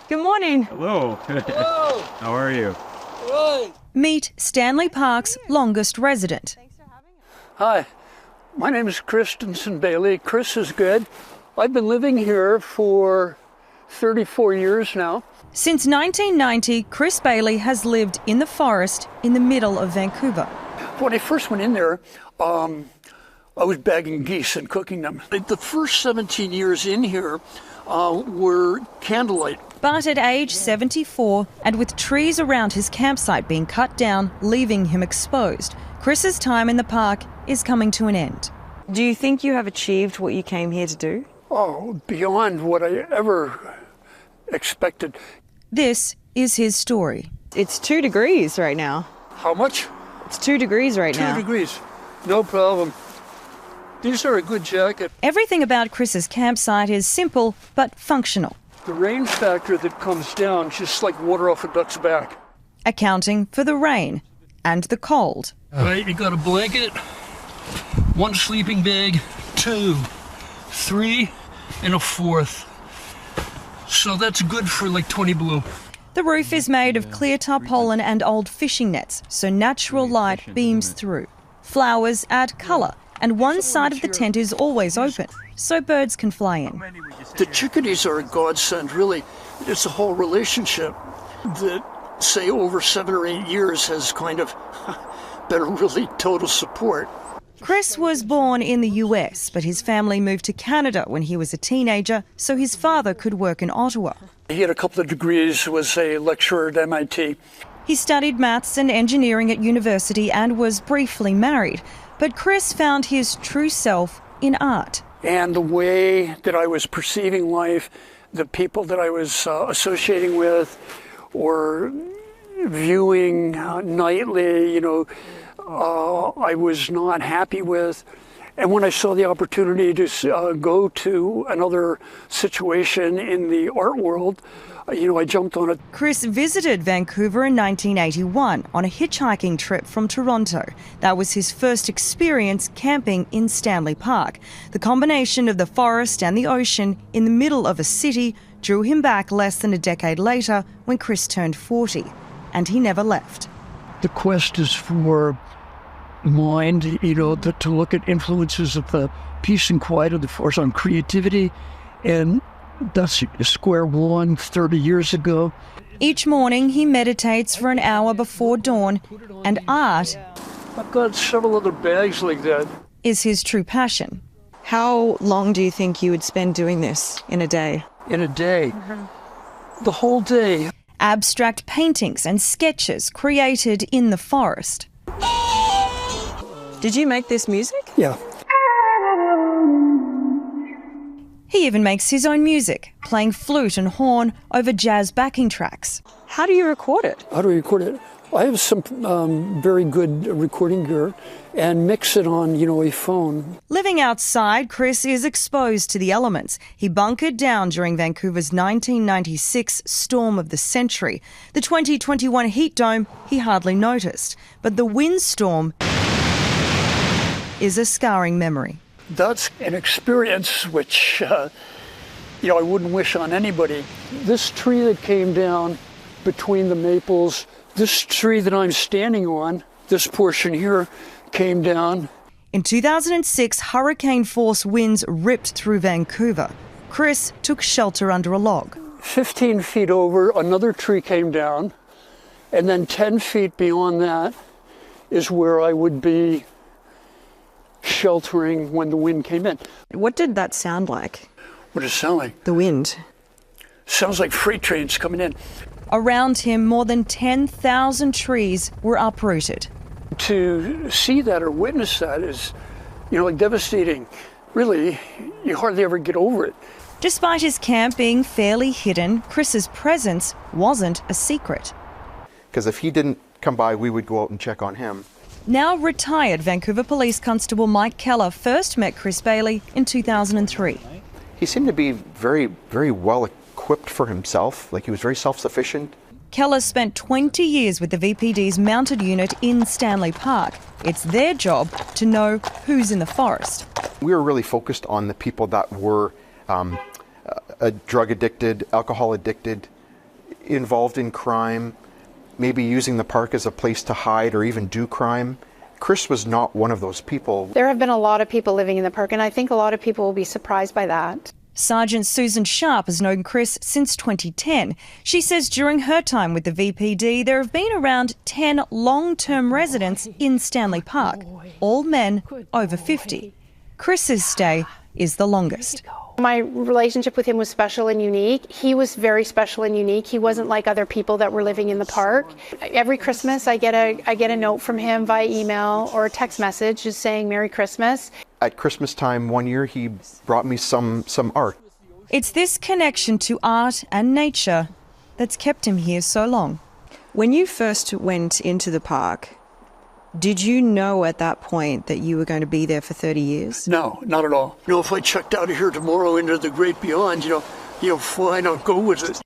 Good morning. Hello. Hello. How are you? Right. Meet Stanley Park's longest resident. Hi, my name is Christenson Bailey. Chris is good. I've been living here for 34 years now. Since 1990, Chris Bailey has lived in the forest in the middle of Vancouver. When I first went in there, I was bagging geese and cooking them. The first 17 years in here were candlelight. But at age 74, and with trees around his campsite being cut down, leaving him exposed, Chris's time in the park is coming to an end. Do you think you have achieved what you came here to do? Oh, beyond what I ever expected. This is his story. It's 2 degrees right now. How much? It's 2 degrees right now. 2 degrees. No problem. These are a good jacket. Everything about Chris's campsite is simple but functional, The rain factor that comes down, just like water off a duck's back. accounting for the rain and the cold. Right, you got a blanket, 1 sleeping bag, 2, 3, and a 4th. So that's good for like 20 below. The roof is made of clear tarpaulin and old fishing nets, so natural light beams through. Flowers add colour, and one side of the tent is always open, so birds can fly in. The chickadees are a godsend, really. It's a whole relationship that, say, over 7 or 8 years has kind of been a really total support. Chris was born in the US, but his family moved to Canada when he was a teenager, so his father could work in Ottawa. He had a couple of degrees, was a lecturer at MIT. He studied maths and engineering at university and was briefly married, but Chris found his true self in art. And the way that I was perceiving life, the people that I was associating with or viewing nightly, I was not happy with. And when I saw the opportunity to go to another situation in the art world, I jumped on it. Chris visited Vancouver in 1981 on a hitchhiking trip from Toronto. That was his first experience camping in Stanley Park. The combination of the forest and the ocean in the middle of a city drew him back less than a decade later when Chris turned 40. And he never left. The quest is for mind, to look at influences of the peace and quiet of the force on creativity. And that's square one 30 years ago. Each morning he meditates for an hour before dawn, and art I've got several other bags like that. is his true passion. How long do you think you would spend doing this in a day? In a day. The whole day. Abstract paintings and sketches created in the forest. Did you make this music? Yeah. He even makes his own music, playing flute and horn over jazz backing tracks. How do you record it? How do we record it? I have some very good recording gear and mix it on, a phone. Living outside, Chris is exposed to the elements. He bunkered down during Vancouver's 1996 storm of the century. The 2021 heat dome he hardly noticed, but the windstorm is a scarring memory. That's an experience which, I wouldn't wish on anybody. This tree that came down between the maples, this tree that I'm standing on, this portion here, came down. In 2006, hurricane-force winds ripped through Vancouver. Chris took shelter under a log. 15 feet over, another tree came down, and then 10 feet beyond that is where I would be sheltering when the wind came in. What did that sound like? What does it sound like? The wind. Sounds like freight trains coming in. Around him, more than 10,000 trees were uprooted. To see that or witness that is, devastating. Really, you hardly ever get over it. Despite his camp being fairly hidden, Chris's presence wasn't a secret. Because if he didn't come by, we would go out and check on him. Now retired Vancouver Police Constable Mike Keller first met Chris Bailey in 2003. He seemed to be very, very well equipped for himself. Like, he was very self-sufficient. Keller spent 20 years with the VPD's mounted unit in Stanley Park. It's their job to know who's in the forest. We were really focused on the people that were drug addicted, alcohol addicted, involved in crime, maybe using the park as a place to hide or even do crime. Chris was not one of those people. There have been a lot of people living in the park, and I think a lot of people will be surprised by that. Sergeant Susan Sharp has known Chris since 2010. She says during her time with the VPD, there have been around 10 long-term residents in Stanley Park, all men over 50. Chris's stay is the longest. My relationship with him was special and unique. He was very special and unique. He wasn't like other people that were living in the park. Every Christmas I get a note from him via email or a text message just saying Merry Christmas. At Christmas time one year, he brought me some art. It's this connection to art and nature that's kept him here so long. When you first went into the park, did you know at that point that you were going to be there for 30 years? No, not at all. If I checked out of here tomorrow into the great beyond, why not go with it?